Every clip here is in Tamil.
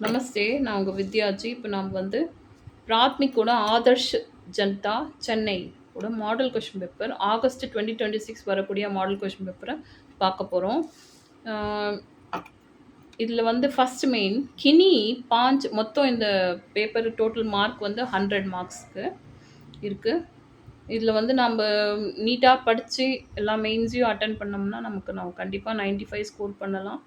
நமஸ்தே. நான் உங்க வித்யாஜி. இப்போ நாம் வந்து பிராத்மிக்கோட ஆதர்ஷ் ஜனதா சென்னை ஓட மாடல் கொஸ்டின் பேப்பர் ஆகஸ்ட் 2026 வரக்கூடிய மாடல் கொஸ்டின் பேப்பரை பார்க்க போகிறோம். இதில் வந்து ஃபர்ஸ்ட் மெயின் கினி பாஞ்ச் மொத்தம் இந்த பேப்பர் டோட்டல் மார்க் வந்து 100 மார்க்ஸ்க்கு இருக்குது. இதில் வந்து நம்ம நீட்டாக படித்து எல்லா மெயின்ஸையும் அட்டன் பண்ணோம்னா நம்ம கண்டிப்பாக 95 ஸ்கோர் பண்ணலாம்.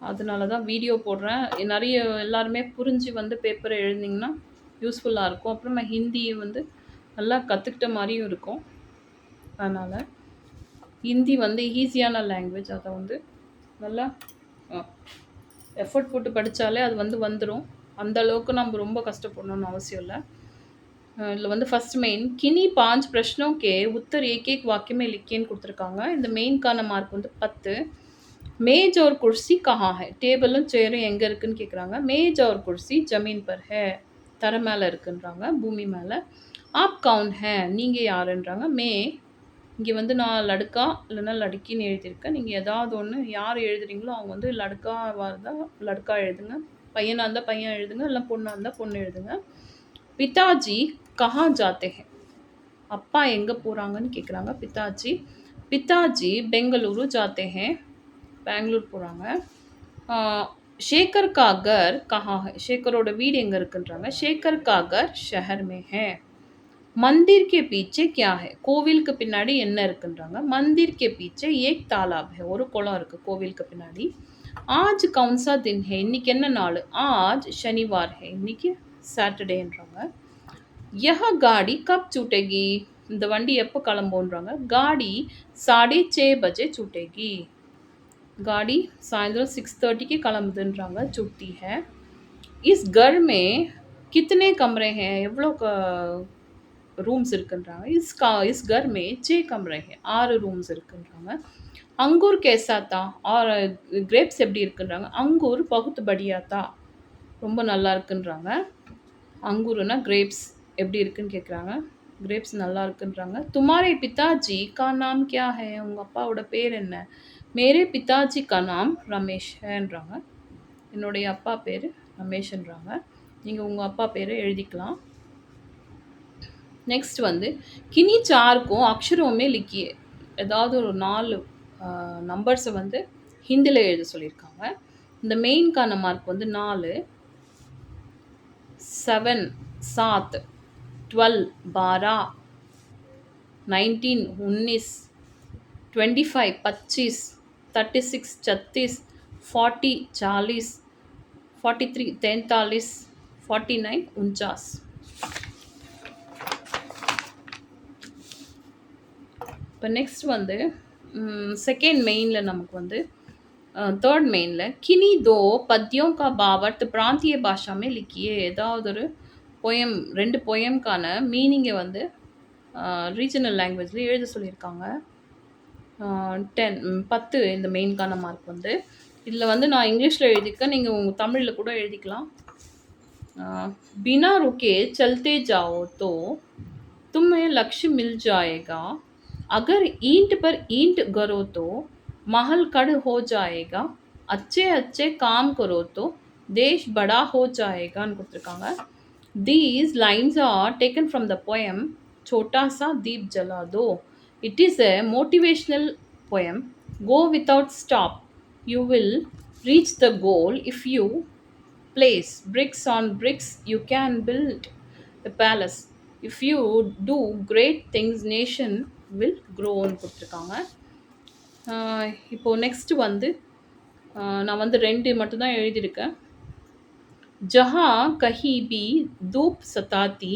அதனால தான் வீடியோ போடுறேன். நிறைய எல்லாருமே புரிஞ்சு வந்து பேப்பரை எழுதிங்கன்னா யூஸ்ஃபுல்லாக இருக்கும். அப்புறமா ஹிந்தியை வந்து நல்லா கற்றுக்கிட்ட மாதிரியும் இருக்கும். அதனால் ஹிந்தி வந்து ஈஸியான லாங்குவேஜ். அதை வந்து நல்லா எஃபர்ட் போட்டு படித்தாலே அது வந்து வந்துடும். அந்த அளவுக்கு நம்ம ரொம்ப கஷ்டப்படணும்னு அவசியம் இல்லை. இதில் வந்து ஃபர்ஸ்ட் மெயின் கினி 5 प्रश्नों के उत्तर एक एक वाक्य में लिखिएன்னு கொடுத்துருக்காங்க. இந்த மெயின்கான மார்க் வந்து 10. मेज और कुर्सी कहाँ है? டேபிளும் சேரும் எங்கே இருக்குன்னு கேட்குறாங்க. मेज और कुर्सी जमीन पर है. தரை மேலே இருக்குன்றாங்க, பூமி மேலே. आप कौन है? நீங்கள் யாருன்றாங்க. மே இங்கே வந்து நான் லடுக்கா இல்லைன்னா லடுக்கின்னு எழுதியிருக்கேன். நீங்கள் ஏதாவது ஒன்று யார் எழுதுறீங்களோ அவங்க வந்து லடுக்காவாக இருந்தால் லடுக்கா எழுதுங்க, பையனாக இருந்தால் பையன் எழுதுங்க, இல்லை பொண்ணாக இருந்தால் பொண்ணு எழுதுங்க. பிதாஜி கஹா ஜாத்தே ஹே? அப்பா எங்கே போகிறாங்கன்னு கேட்குறாங்க. பிதாஜி பெங்களூரு ஜாத்தே ஹே, பெங்களூர் போகிறாங்க. शेखर का घर कहाँ है? शेखरोட வீடு எங்கே இருக்குன்றாங்க. शेखर का घर शहर में है. मंदिर के पीछे क्या है? கோவிலுக்கு பின்னாடி என்ன இருக்குன்றாங்க. मंदिर के पीछे एक तालाब है. ஒரு குளம் இருக்குது கோவிலுக்கு பின்னாடி. आज कौन सा दिन है? இன்னைக்கு என்ன நாள்? आज शनिवार है. இன்னைக்கு சாட்டர்டேன்றாங்க. यह गाड़ी कब छूटेगी? இந்த வண்டி எப்போ கிளம்புன்றாங்க. गाड़ी 6:30 बजे छूटेगी. गाड़ी सायंकाल 6:30 की கிளம்புதுன்றாங்க. छुट्टी है. इस घर में कितने कमरे हैं? எவ்வளோ ரூம்ஸ் இருக்குன்றாங்க. इस घर में 6 कमरे हैं. 6 ரூம்ஸ் இருக்குன்றாங்க. अंगूर कैसा था? और கிரேப்ஸ் எப்படி இருக்குன்றாங்க. अंगूर बहुत बढ़िया था. ரொம்ப நல்லா இருக்குன்றாங்க. अंगूरனா கிரேப்ஸ் எப்படி இருக்குன்னு கேட்குறாங்க. கிரேப்ஸ் நல்லா இருக்குன்றாங்க. तुम्हारे पिताजी का नाम क्या है? உங்கள் அப்பாவோட பேர் என்ன? मेरे पिताजी का नाम रमेश हैன்றாங்க. என்னுடைய அப்பா பேர் ரமேஷ்ன்றாங்க. நீங்கள் உங்கள் அப்பா பேரை எழுதிக்கலாம். நெக்ஸ்ட் வந்து கினி 4 அக்ஷரமே லிக்கியே. ஏதாவது ஒரு 4 நம்பர்ஸை வந்து ஹிந்தியில் எழுத சொல்லியிருக்காங்க. இந்த மெயின்கான மார்க் வந்து 4, 7 7, 12 12, 19 19, 25 25, 36 36, 40 40, 43 43, 49 49. இப்போ நெக்ஸ்ட் வந்து செகண்ட் மெயினில் நமக்கு வந்து தேர்ட் மெயினில் கினி 2 पद्यों का भावार्थ प्रांतीय भाषा में लिखिए. ஏதாவது ஒரு போயம் 2 போயம்கான மீனிங்கை வந்து ரீஜனல் லாங்குவேஜில் எழுத சொல்லியிருக்காங்க. 10 இந்த மெயின்கான மார்க் வந்து. இதில் வந்து நான் இங்கிலீஷில் எழுதியிருக்கேன், நீங்கள் உங்கள் தமிழில் கூட எழுதிக்கலாம். बिना रुके चलते जाओ तो तुम्हें लक्ष्य मिल जाएगा. अगर ईंट पर ईंट गरो तो महल खड़ा हो जाएगा. अच्छे अच्छे काम करो तो देश बड़ा हो जाएगा கொடுத்துருக்காங்க. These lines are taken from the poem छोटा सा दीप जला दो. It is a motivational poem. Go without stop. You will reach the goal. If you place bricks on bricks, you can build a palace. If you do great things, nation will grow ன்னு கொடுத்துருக்காங்க. இப்போது நெக்ஸ்ட் வந்து நான் வந்து 2 மட்டும்தான் எழுதியிருக்கேன். जहाँ कहीं भी धूप सताती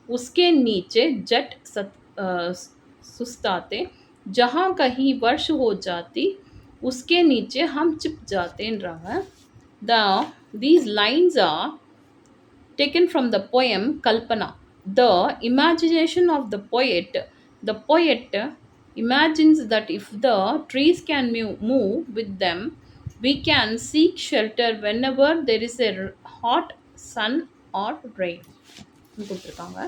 उसके नीचे जट सुस्ताते. जहाँ कहीं वर्ष हो जाती उसके नीचे हम छिप जातेன்றாங்க. These lines are taken from the poem Kalpana. The imagination of the poet imagines that if the trees can move with them, we can seek shelter whenever there is a hot sun or rain கொடுத்துருக்காங்க.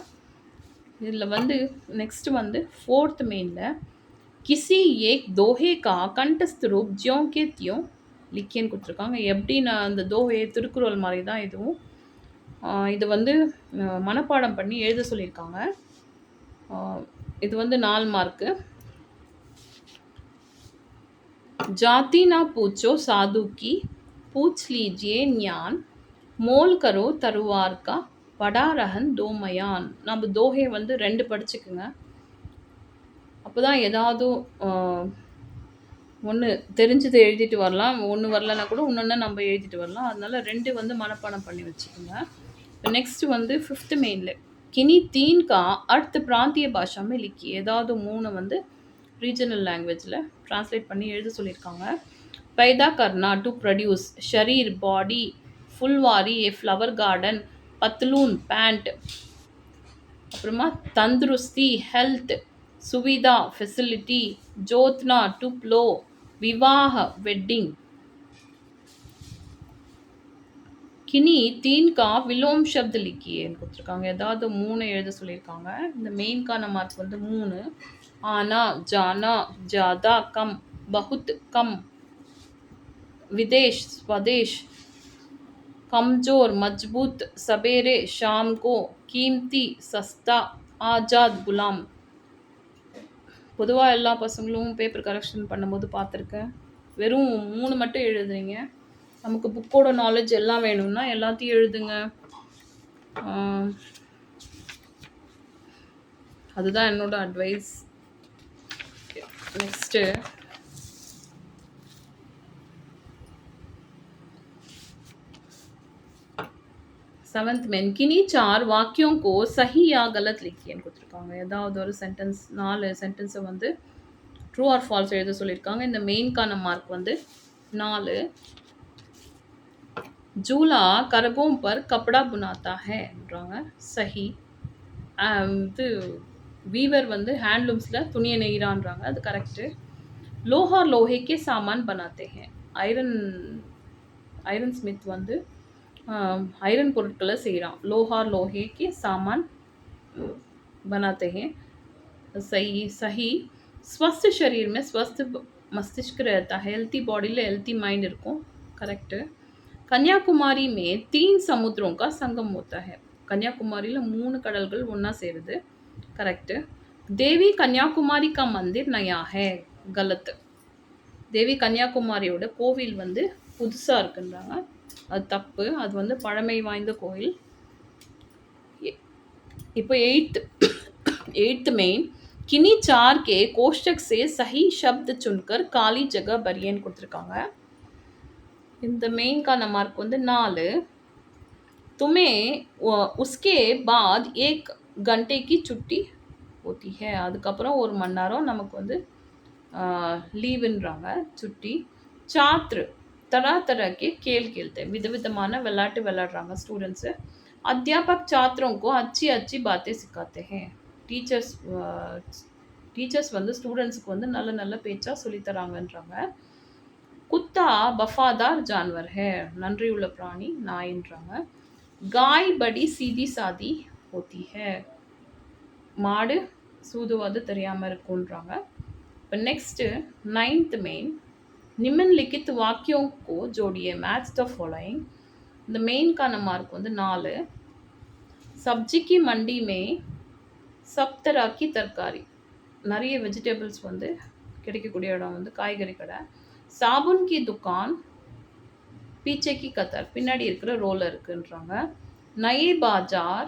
இதில் வந்து நெக்ஸ்ட் வந்து ஃபோர்த் மெயினில் किसी एक दोहे का कंठस्थ रूप ज्यों के त्यों லிக்கியன்னு கொடுத்துருக்காங்க. எப்படி நான் அந்த தோஹையை திருக்குறள் மாதிரி தான் இதுவும். இது வந்து மனப்பாடம் பண்ணி எழுத சொல்லியிருக்காங்க. இது வந்து 4 மார்க்கு. जाति ना पूछो साधु की पूछ लीजिए ज्ञान मोल करो तरुवार का படா ரஹன் தோமயான். நம்ம தோஹை வந்து 2 படிச்சுக்குங்க. அப்போ தான் ஏதாவது ஒன்று தெரிஞ்சதை எழுதிட்டு வரலாம், ஒன்று வரலன்னா கூட இன்னொன்று நம்ம எழுதிட்டு வரலாம். அதனால 2 வந்து மனப்பாடம் பண்ணி வச்சுக்கோங்க. நெக்ஸ்ட் வந்து 5th மெயினில் किन्हीं 3 का अर्थ प्रांतीय भाषा में लिखिए. ஏதாவது 3 வந்து ரீஜனல் லாங்குவேஜில் ட்ரான்ஸ்லேட் பண்ணி எழுத சொல்லியிருக்காங்க. पैदा करना டு ப்ரொடியூஸ், शरीर பாடி, फुलवारी ए फ्लावर गार्डन, पतलून पैंट, அப்புறமா தந்துருஸ்தி ஹெல்த், சுவிதா ஃபெசிலிட்டி, ஜோத்னா டு ப்ளோ, விவாஹ வெட்டிங். கினி 3 का विलोम शब्द लिखिए கொடுத்துருக்காங்க. ஏதாவது 3 எழுத சொல்லியிருக்காங்க. இந்த மெயின்கான மார்க் வந்து 3. ஆனா, ஜானா, ஜாதா, கம், बहुत कम, विदेश, स्वदेश, कमजोर, मजबूत, सवेरे, शाम को, कीमती, सस्ता, आजाद, गुलाम. பொதுவாக எல்லா பசங்களும் பேப்பர் கரெக்ஷன் பண்ணும்போது பார்த்துருக்கேன். வெறும் 3 மட்டும் எழுதுறீங்க. நமக்கு புக்கோட நாலேஜ் எல்லாம் வேணும்னா எல்லாத்தையும் எழுதுங்க. அதுதான் என்னோட அட்வைஸ். नेक्स्ट 7th में किन्हीं 4 वाक्यों को सही या गलत लिखिए கொடுத்துருக்காங்க. ஏதாவது ஒரு சென்டென்ஸ் 4 சென்டென்ஸை வந்து ட்ரூ ஆர் ஃபால்ஸ் எழுத சொல்லியிருக்காங்க. இந்த மெயின்கான மார்க் வந்து 4. ஜூலா करगों पर कपड़ा बुनाता हैன்றாங்க. சஹி. இது வீவர் வந்து ஹேண்ட்லூம்ஸில் துணியை நெய்கிறான்றாங்க. அது கரெக்டு. लोहा लोहे के सामान बनाते हैं. ஐரன் ஸ்மித் வந்து ஐரன் பொருட்களை செய்கிறான். लोहा लोहे के सामान बनाते हैं. सही सही. स्वस्थ शरीर में स्वस्थ मस्तिष्क रहता है. हेल्थी बॉडीல हेल्थी माइंड இருக்கும். करेक्ट. कन्याकुमारी में 3 समुद्रों का संगम होता है. கன்னியாகுமரியில் 3 கடல்கள் ஒன்றா சேருது. கரெக்டு. தேவி கன்னியாகுமாரி கா மந்திர் நயா ஹே. கலத். தேவி கன்னியாகுமாரியோட கோவில் வந்து புதுசாக இருக்குன்றாங்க. அது தப்பு. அது வந்து பழமை வாய்ந்த கோயில். இப்போ 8th மெயின் किन्हीं 4 के कोष्टक से सही शब्द चुनकर काली जगह भरिएன்னு கொடுத்துருக்காங்க. இந்த மெயின்கான மார்க் வந்து 4. तुम्हें उसके बाद 1 घंटे की छुट्टी होती है. அதுக்கப்புறம் 1 மணி நேரம் நமக்கு வந்து லீவுன்றாங்க, சுட்டி. छात्र तरह तरह के खेल खेलते हैं. விதவிதமான விளையாட்டு விளையாடுறாங்க ஸ்டூடெண்ட்ஸு. अध्यापक छात्रों को अच्छी अच्छी बातें सिखाते हैं. டீச்சர்ஸ் வந்து ஸ்டூடெண்ட்ஸுக்கு வந்து நல்ல நல்ல பேச்சாக சொல்லித்தராங்கன்றாங்க. குத்தா வஃபாதார் ஜான்வர் ஹே. நன்றியுள்ள பிராணி நாயின்றாங்க. गाय बड़ी सीधी सादी होती है. மாடு சூதுவாது தெரியாமல் இருக்குன்றாங்க. இப்போ நெக்ஸ்ட்டு 9th மெயின் निम्नलिखित वाक्यों को जोड़िए. Match the following. இந்த மெயின்கான மார்க் வந்து 4. सब्जी की मंडी में सब तरह की तरकारी. நிறைய வெஜிடபிள்ஸ் வந்து கிடைக்கக்கூடிய இடம் வந்து காய்கறி கடை. साबुन की दुकान पीछे की कतार. பின்னாடி இருக்கிற ரோல இருக்குன்றாங்க. नए बाजार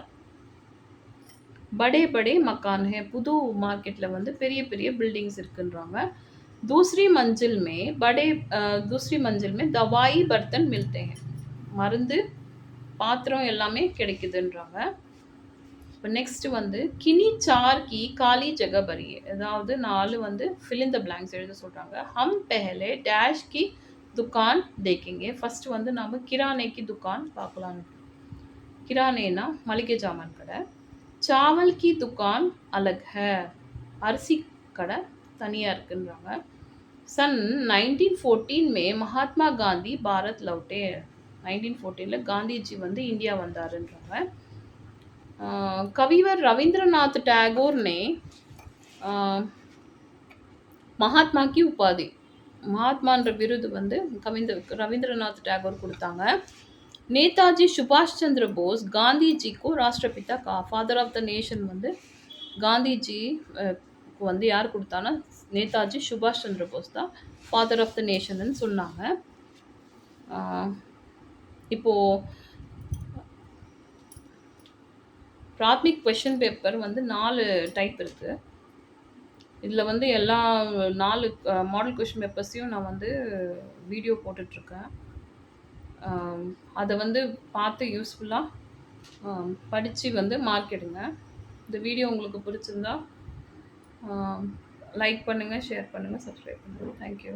बड़े बड़े मकान है. புது மார்க்கெட்டில் வந்து பெரிய பெரிய பில்டிங்ஸ் இருக்குன்றாங்க. दूसरी मंजिल में दवाई बर्तन मिलते हैं. மருந்து பாத்திரம் எல்லாமே கிடைக்குதுன்றாங்க. இப்போ நெக்ஸ்ட் வந்து किन्हीं 4 की काली जगह भरिए. ஏதாவது 4 வந்து fill in the blanks எழுத சொல்கிறாங்க. हम पहले डैश की दुकान देखेंगे. ஃபர்ஸ்ட் வந்து நம்ம கிரானே की दुकान பார்க்கலாம். கிரானேனா மளிகை ஜாமான் கடை. चावल की दुकान अलग है. அரிசி கடை தனியாக இருக்குன்றாங்க. सन 1914 में महात्मा गांधी भारत लौटे. 1914 காந்திஜி வந்து இந்தியா வந்தாருன்றாங்க. कविवर रविंद्रनाथ टैगोर ने महात्मा की उपाधि மகாத்மான்ற விருது வந்து ரவீந்திரநாத் டாகூர் குடுத்தாங்க. நேதாஜி சுபாஷ் சந்திர போஸ் காந்திஜி को राष्ट्रपिता कहा ஃபாதர் ஆஃப் த நேஷன் வந்து காந்திஜி க்கு வந்து யார் குடுத்தான்னா, நேதாஜி சுபாஷ் சந்திர போஸ் தான் ஃபாதர் ஆஃப் த நேஷன்னு சொன்னாங்க. ஆ இப்போ பிராத்மிக் கொஸ்டின் பேப்பர் வந்து 4 டைப் இருக்கு. இதுல வந்து எல்லா 4 மாடல் கொஸ்டின் பேப்பர்ஸையும் நான் வந்து வீடியோ போட்டுட்ருக்கேன். அத வந்து பார்த்து யூஸ்ஃபுல்லா படிச்சு வந்து மார்க் எடுங்க. இந்த வீடியோ உங்களுக்கு பிடிச்சிருந்தா லைக் பண்ணுங்க, ஷேர் பண்ணுங்க, சப்ஸ்கிரைப் பண்ணுங்க. Thank you.